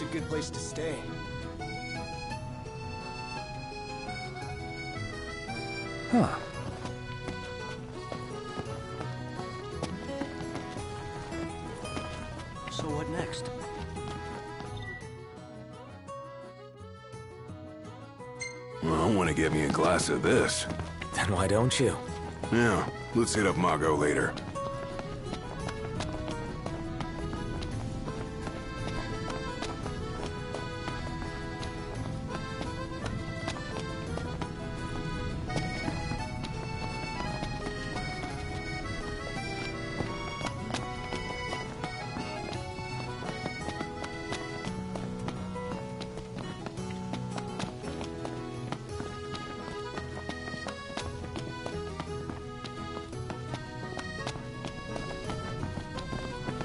a good place to stay. Huh. So what next? Well, I want to get me a glass of this. Then why don't you? Yeah, let's hit up Margot later.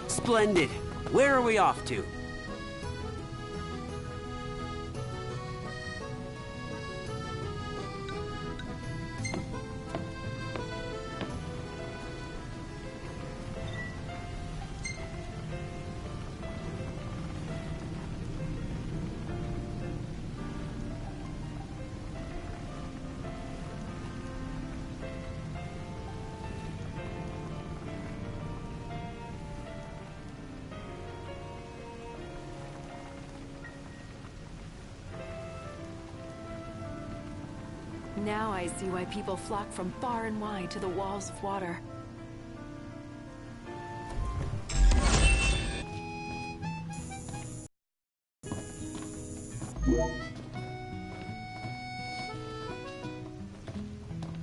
Splendid. Where are we off to? Now I see why people flock from far and wide to the walls of water.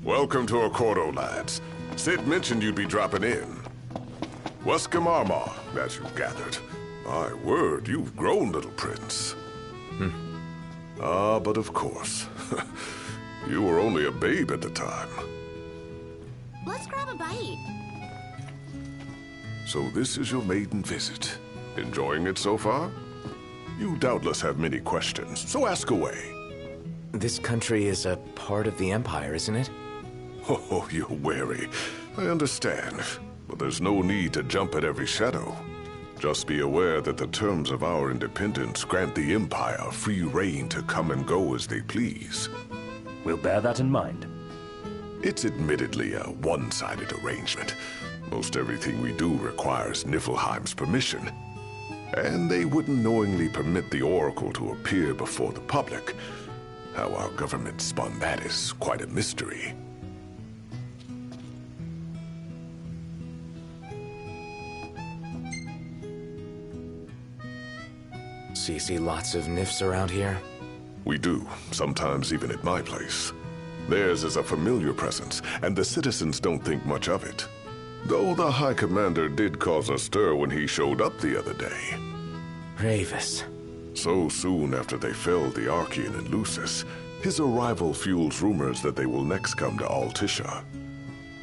Welcome to Accordo, lads. Sid mentioned you'd be dropping in. Wescamarma, as you gathered. My word, you've grown, little prince. Ah, but of course. You were only a babe at the time. Let's grab a bite. So this is your maiden visit. Enjoying it so far? You doubtless have many questions, so ask away. This country is a part of the Empire, isn't it? Oh, you're wary. I understand. But there's no need to jump at every shadow. Just be aware that the terms of our independence grant the Empire free reign to come and go as they please. We'll bear that in mind. It's admittedly a one-sided arrangement. Most everything we do requires Niflheim's permission. And they wouldn't knowingly permit the Oracle to appear before the public. How our government spun that is quite a mystery. So you see lots of Nifs around here? We do, sometimes even at my place. Theirs is a familiar presence, and the citizens don't think much of it. Though the High Commander did cause a stir when he showed up the other day. Ravis. So soon after they felled the Archean and Lucis, his arrival fuels rumors that they will next come to Altissia.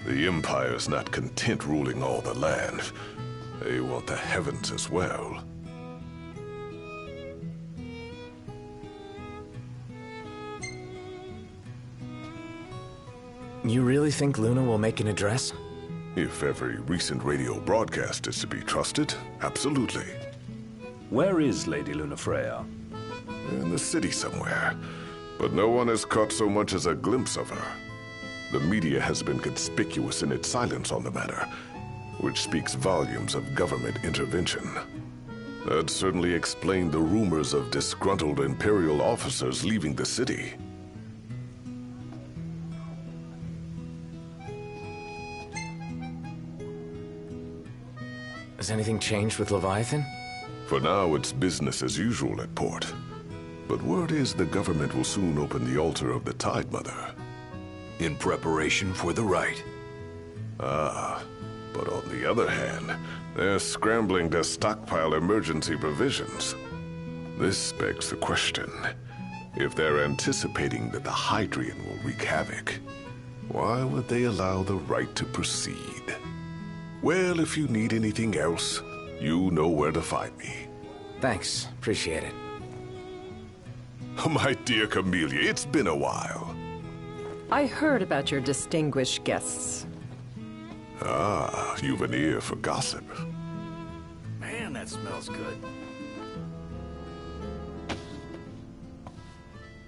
The Empire's not content ruling all the land. They want the heavens as well. You really think Luna will make an address? If every recent radio broadcast is to be trusted, absolutely. Where is Lady Lunafreya? In the city somewhere. But no one has caught so much as a glimpse of her. The media has been conspicuous in its silence on the matter, which speaks volumes of government intervention. That certainly explained the rumors of disgruntled Imperial officers leaving the city. Has anything changed with Leviathan? For now, it's business as usual at port. But word is the government will soon open the altar of the Tide Mother. In preparation for the rite. Ah, but on the other hand, they're scrambling to stockpile emergency provisions. This begs the question, if they're anticipating that the Hydrian will wreak havoc, why would they allow the rite to proceed? Well, if you need anything else, you know where to find me. Thanks, appreciate it. My dear Camellia, it's been a while. I heard about your distinguished guests. Ah, you've an ear for gossip. Man, that smells good.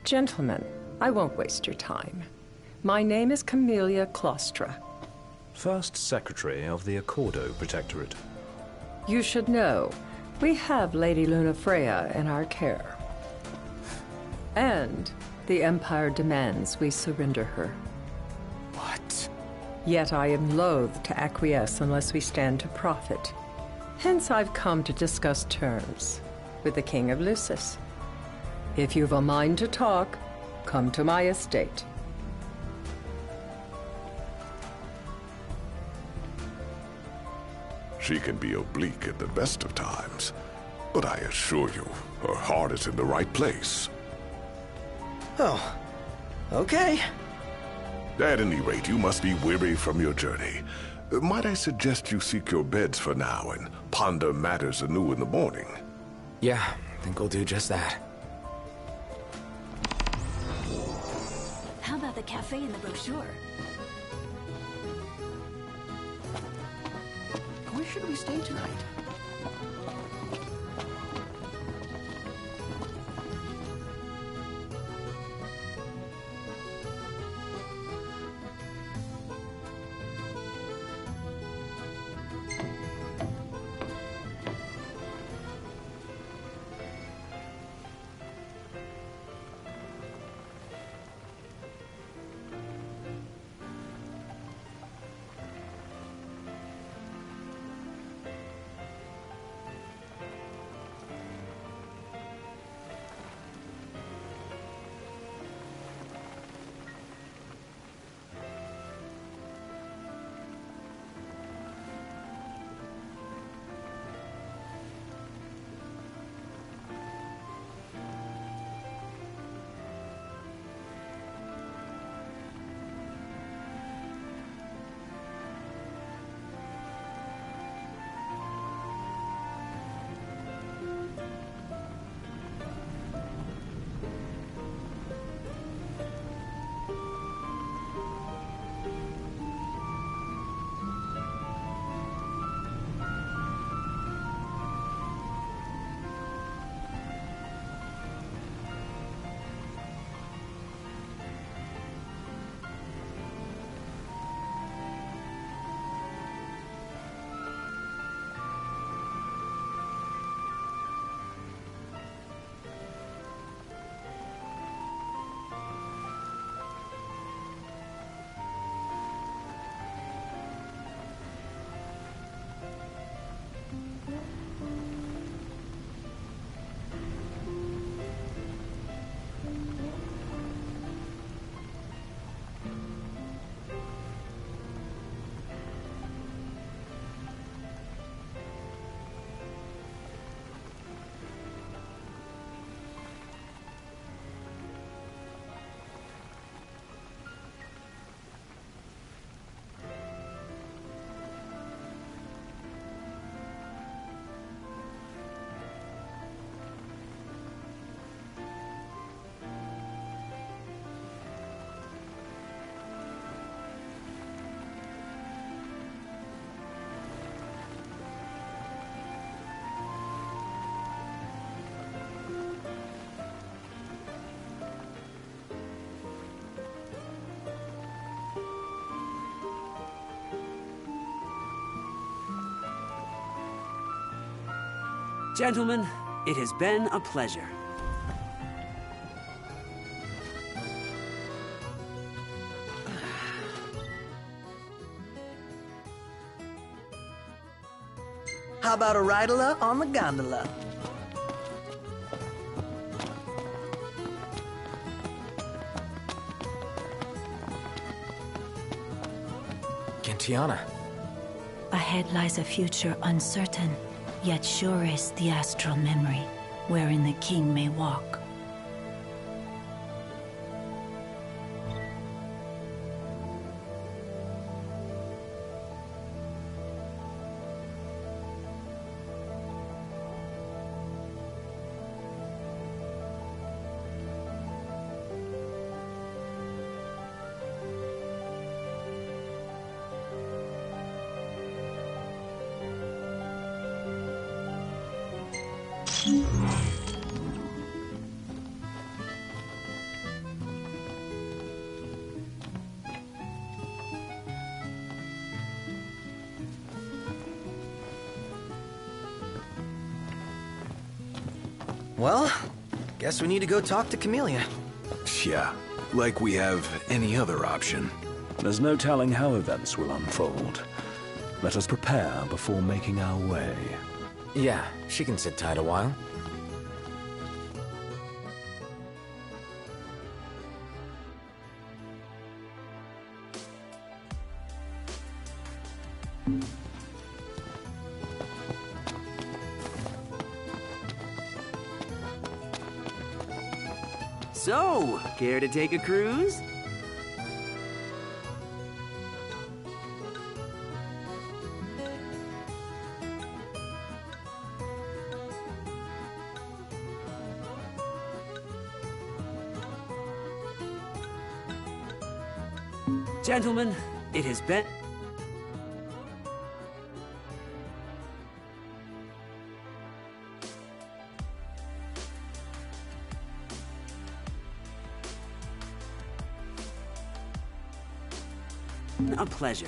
Gentlemen, I won't waste your time. My name is Camellia Claustra. First Secretary of the Accordo Protectorate. You should know, we have Lady Lunafreya in our care. And the Empire demands we surrender her. What? Yet I am loath to acquiesce unless we stand to profit. Hence I've come to discuss terms with the King of Lucis. If you've a mind to talk, come to my estate. She can be oblique at the best of times, but I assure you, her heart is in the right place. Oh, okay. At any rate, you must be weary from your journey. Might I suggest you seek your beds for now and ponder matters anew in the morning? Yeah, I think we'll do just that. How about the cafe in the brochure? Where should we stay tonight? Gentlemen, it has been a pleasure. How about a ride-a-la on the gondola? Gentiana. Ahead lies a future uncertain, yet sure is the astral memory, wherein the king may walk. Well, guess we need to go talk to Camellia. Yeah, like we have any other option. There's no telling how events will unfold. Let us prepare before making our way. Yeah, she can sit tight a while. So, care to take a cruise? Gentlemen, it has been a pleasure.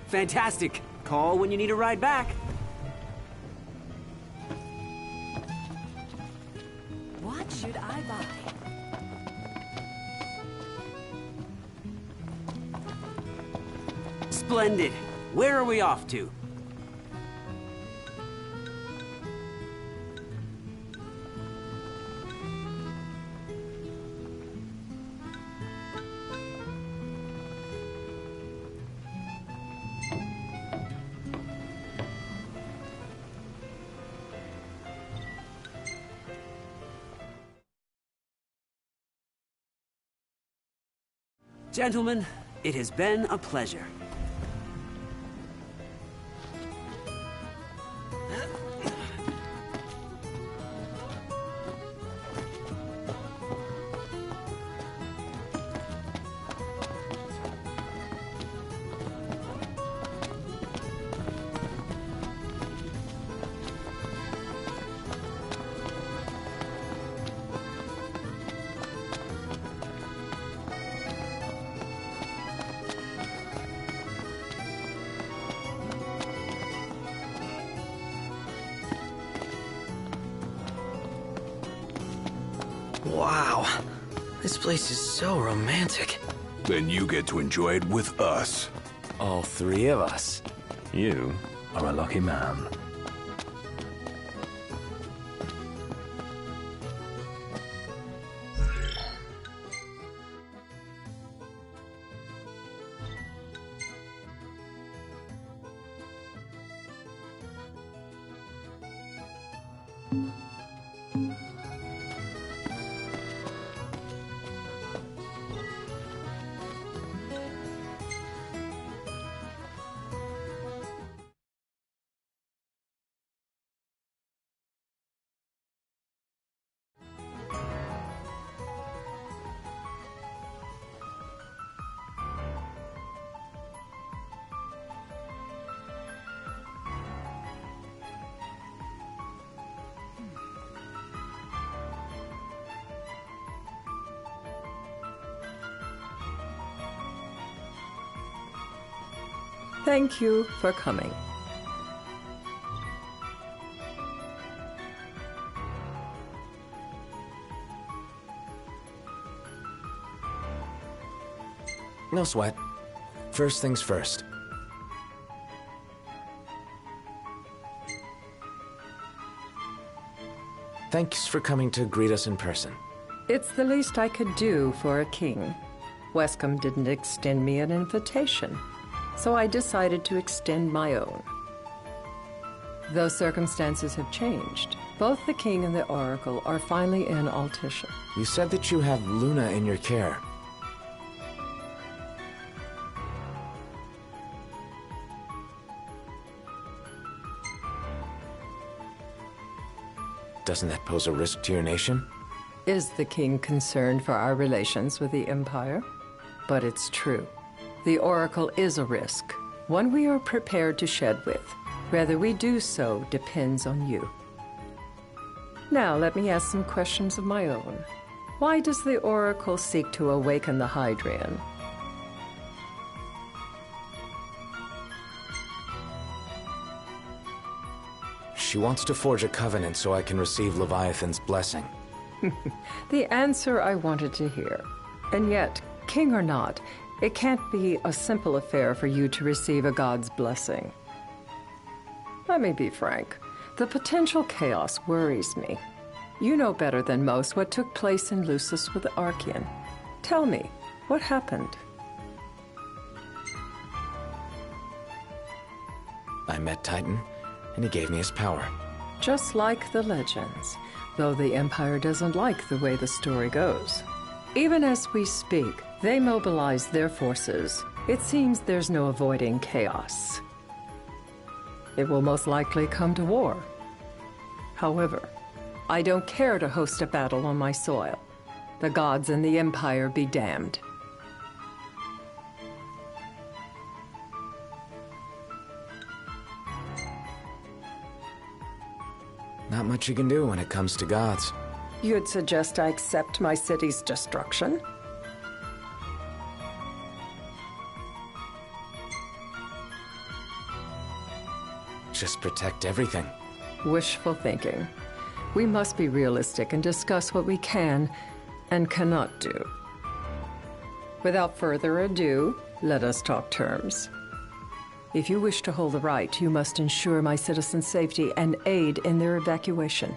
Fantastic. Call when you need a ride back. What should I buy? Splendid. Where are we off to? Gentlemen, it has been a pleasure. Wow, this place is so romantic. Then you get to enjoy it with us. All three of us. You are a lucky man. Thank you for coming. No sweat. First things first. Thanks for coming to greet us in person. It's the least I could do for a king. Wescombe didn't extend me an invitation, so I decided to extend my own. Though circumstances have changed, both the king and the oracle are finally in Altissia. You said that you have Luna in your care. Doesn't that pose a risk to your nation? Is the king concerned for our relations with the Empire? But it's true. The Oracle is a risk, one we are prepared to shed with. Whether we do so depends on you. Now, let me ask some questions of my own. Why does the Oracle seek to awaken the Hydrian? She wants to forge a covenant so I can receive Leviathan's blessing. The answer I wanted to hear. And yet, king or not, it can't be a simple affair for you to receive a god's blessing. Let me be frank. The potential chaos worries me. You know better than most what took place in Lucis with the Archean. Tell me, what happened? I met Titan, and he gave me his power. Just like the legends, though the Empire doesn't like the way the story goes. Even as we speak, they mobilize their forces. It seems there's no avoiding chaos. It will most likely come to war. However, I don't care to host a battle on my soil. The gods and the Empire be damned. Not much you can do when it comes to gods. You'd suggest I accept my city's destruction? Just protect everything. Wishful thinking. We must be realistic and discuss what we can and cannot do. Without further ado, let us talk terms. If you wish to hold the right, you must ensure my citizens' safety and aid in their evacuation.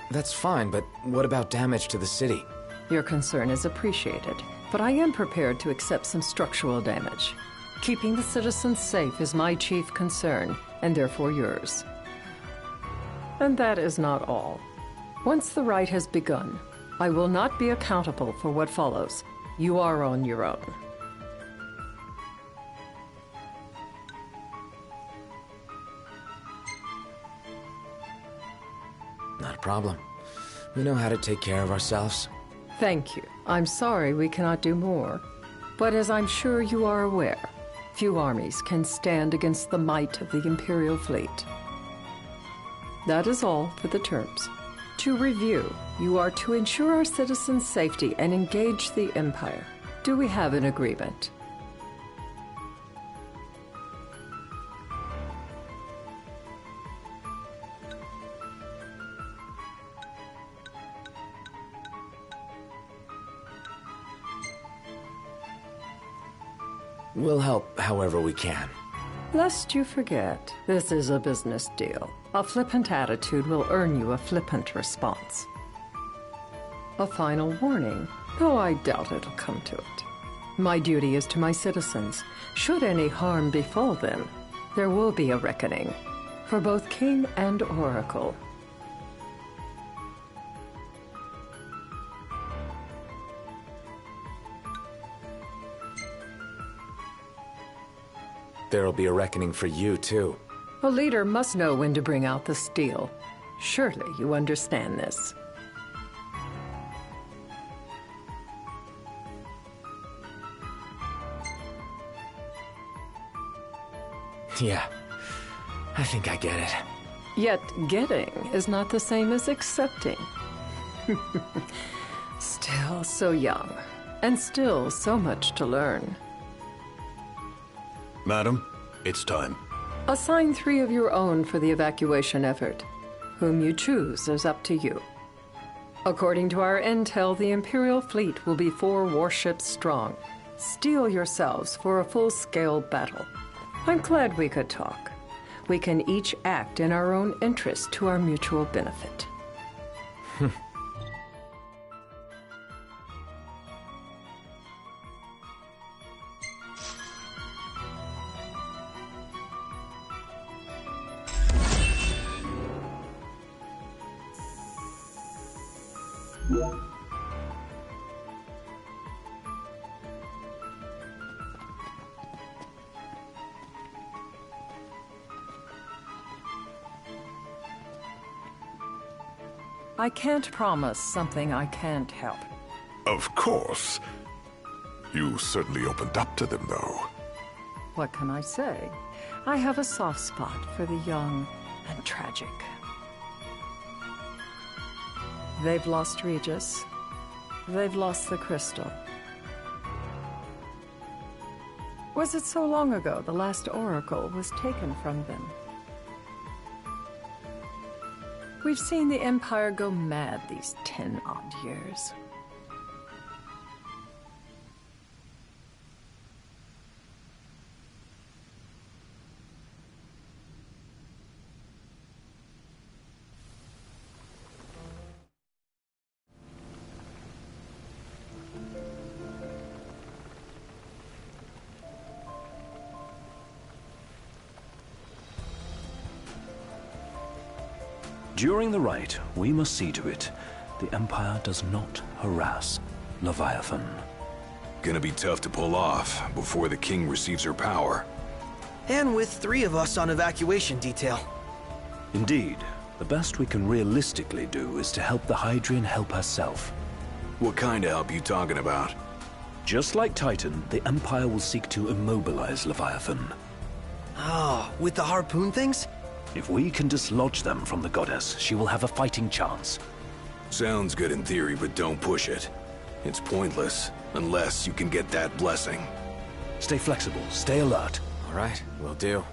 That's fine, but what about damage to the city? Your concern is appreciated, but I am prepared to accept some structural damage. Keeping the citizens safe is my chief concern, and therefore yours. And that is not all. Once the rite has begun, I will not be accountable for what follows. You are on your own. Not a problem. We know how to take care of ourselves. Thank you. I'm sorry we cannot do more. But as I'm sure you are aware, few armies can stand against the might of the Imperial fleet. That is all for the terms. To review, you are to ensure our citizens' safety and engage the Empire. Do we have an agreement? We'll help however we can. Lest you forget, this is a business deal. A flippant attitude will earn you a flippant response. A final warning, though I doubt it'll come to it. My duty is to my citizens. Should any harm befall them, there will be a reckoning, for both King and Oracle. There'll be a reckoning for you, too. A leader must know when to bring out the steel. Surely you understand this. Yeah, I think I get it. Yet getting is not the same as accepting. Still so young, and still so much to learn. Madam, it's time. Assign 3 of your own for the evacuation effort. Whom you choose is up to you. According to our intel, the Imperial fleet will be 4 warships strong. Steel yourselves for a full-scale battle. I'm glad we could talk. We can each act in our own interest to our mutual benefit. I can't promise something I can't help. Of course. You certainly opened up to them, though. What can I say? I have a soft spot for the young and tragic. They've lost Regis. They've lost the crystal. Was it so long ago the last oracle was taken from them? We've seen the Empire go mad these 10-odd years. During the rite, we must see to it the Empire does not harass Leviathan. Gonna be tough to pull off before the king receives her power. And with 3 of us on evacuation detail. Indeed, the best we can realistically do is to help the Hydrian help herself. What kind of help you talking about? Just like Titan, the Empire will seek to immobilize Leviathan. Oh, with the harpoon things? If we can dislodge them from the goddess, she will have a fighting chance. Sounds good in theory, but don't push it. It's pointless, unless you can get that blessing. Stay flexible, stay alert. All right, will do.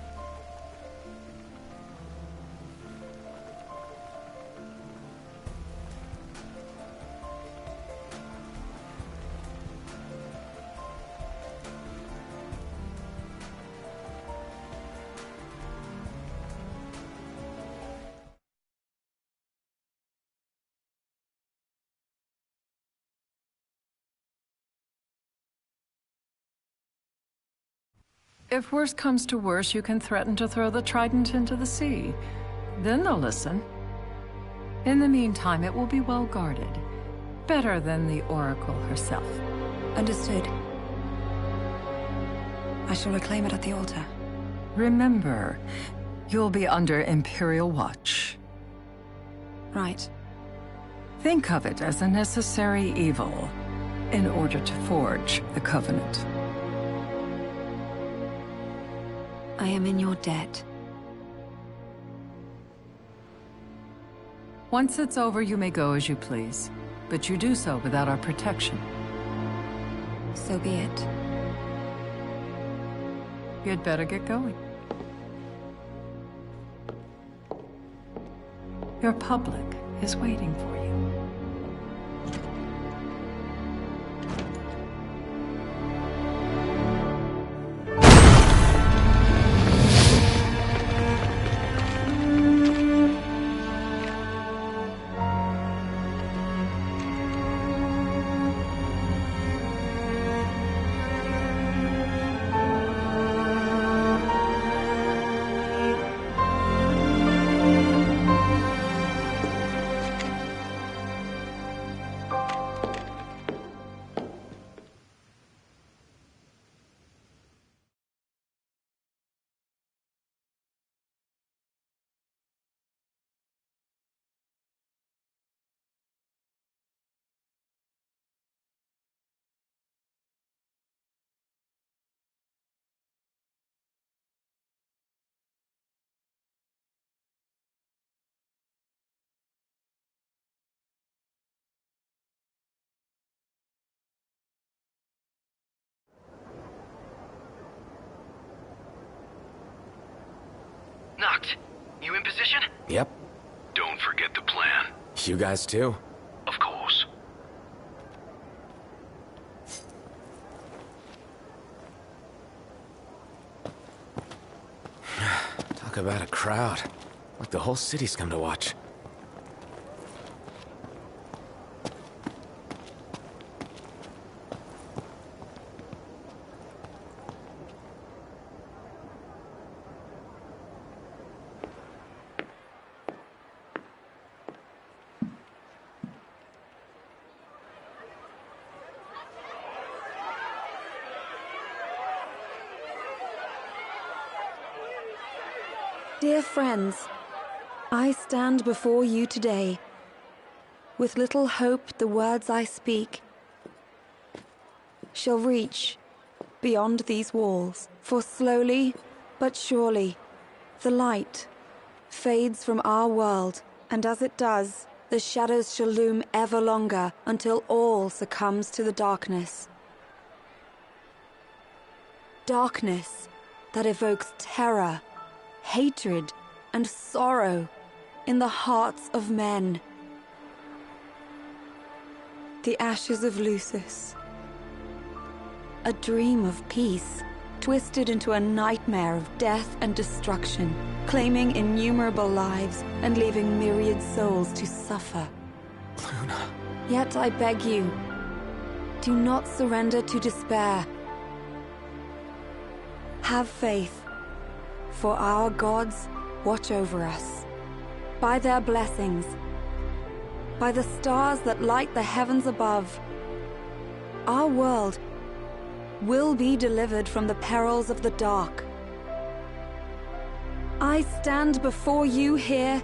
If worse comes to worse, you can threaten to throw the trident into the sea. Then they'll listen. In the meantime, it will be well guarded. Better than the Oracle herself. Understood. I shall reclaim it at the altar. Remember, you'll be under Imperial watch. Right. Think of it as a necessary evil in order to forge the Covenant. I am in your debt. Once it's over, you may go as you please. But you do so without our protection. So be it. You'd better get going. Your public is waiting for you. Knocked. You in position? Yep. Don't forget the plan. You guys too? Of course. Talk about a crowd. Like the whole city's come to watch. Dear friends, I stand before you today With little hope, the words I speak shall reach beyond these walls. For slowly but surely, the light fades from our world, and as it does, the shadows shall loom ever longer until all succumbs to the darkness. Darkness that evokes terror, hatred, and sorrow in the hearts of men. The ashes of Lucis. A dream of peace, twisted into a nightmare of death and destruction, claiming innumerable lives and leaving myriad souls to suffer. Luna. Yet I beg you, do not surrender to despair. Have faith, for our gods watch over us. By their blessings, by the stars that light the heavens above, our world will be delivered from the perils of the dark. I stand before you here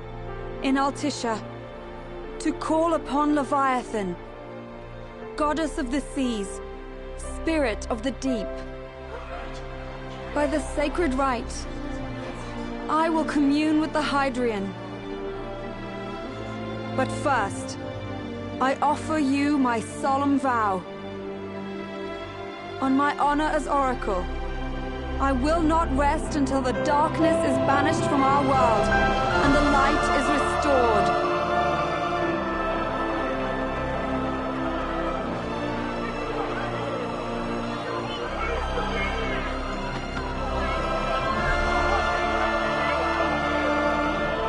in Altissia to call upon Leviathan, goddess of the seas, spirit of the deep. By the sacred rite, I will commune with the Hydrian. But first, I offer you my solemn vow. On my honor as Oracle, I will not rest until the darkness is banished from our world and the light is restored.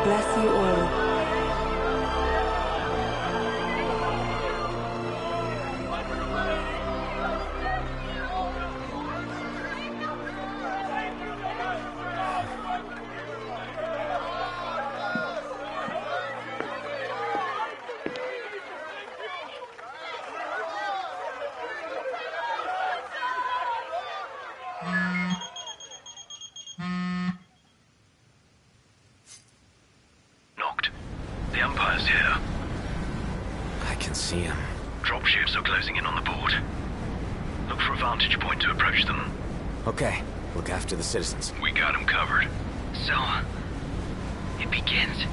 Bless you all. Knocked. The Empire's here. I can see him. Dropships are closing in on the port. Look for a vantage point to approach them. Okay, look after the citizens. We got them covered. So, it begins.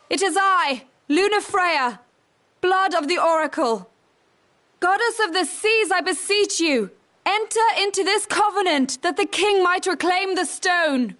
It is I, Luna Freya, blood of the Oracle. Goddess of the seas, I beseech you, enter into this covenant that the king might reclaim the stone.